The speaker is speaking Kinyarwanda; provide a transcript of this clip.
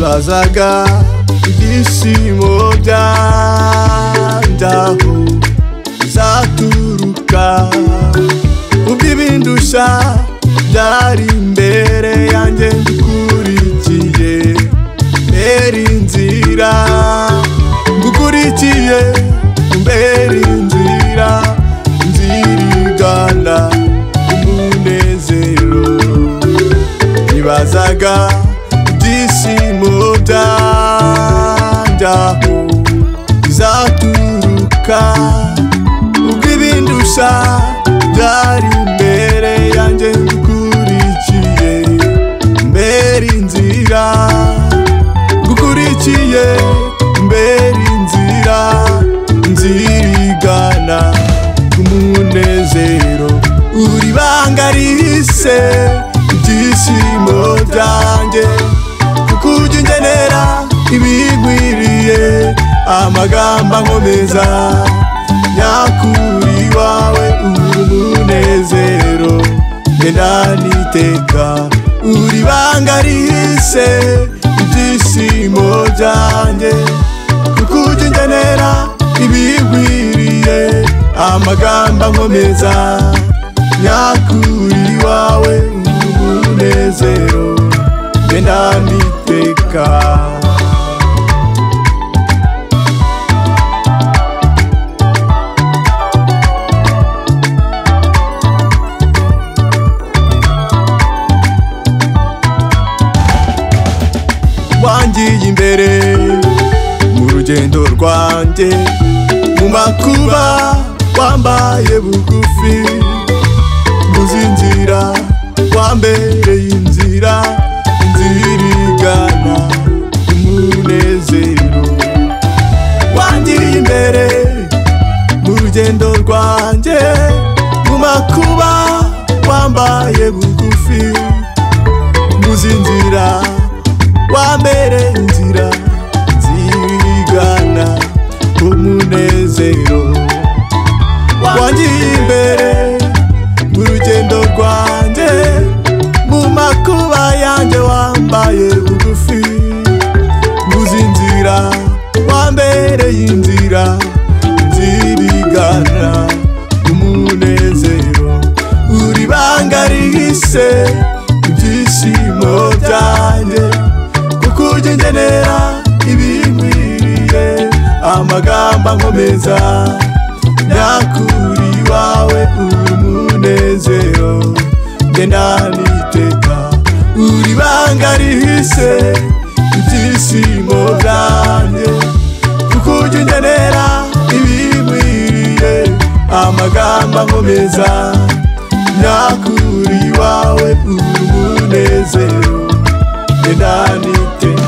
nibazaga ibyishimo byanjyaho bizaturuka ubw'ibindusha byari imbere yanjye ngukurikiye mbere inzira ngukurikiye mbere inzira nzirigana umunezero nibazaga ibyishimo byanjyaho bizaturuka ubw'ibindusha byari imbere yanjye ngukurikiye mbere inzira ngukurikiye mbere inzira nzirigana umunezero uri banga rihise ibyishimo byanjye kuko ujya ungenera ibigwiriye amagambo ankomeza nyakuri wawe umunezero ngenda niteka uri banga rihise ibyishimo byanjye kuko ujya ungenera ibigwiriye amagambo ankomeza nyakuri wawe umunezero ngenda niteka wangiye imbere mu rugendo rwanjye mu makuba wambaye bugufi muzinzira wambereye inzira nzirigana umunezero wangiye imbere mu rugendo rwanjye mu makuba wambaye bugufi muzinzira wambere inzira nzirigana umunezero wangiye imbere mu rugendo rwanjye mu makuba yanjye wambaye bugufi muzinzira wambereye inzira nzirigana umunezero uri banga rihise ibyishimo byanjye kuko ujya ungenera ibigwiriye amagambo ankomeza nyakuri wawe umunezero ngenda niteka uri banga rihise ibyishimo byanjye kuko ujya ungenera ibigwiriye amagambo ankomeza nyakuri wawe umunezero ngenda niteka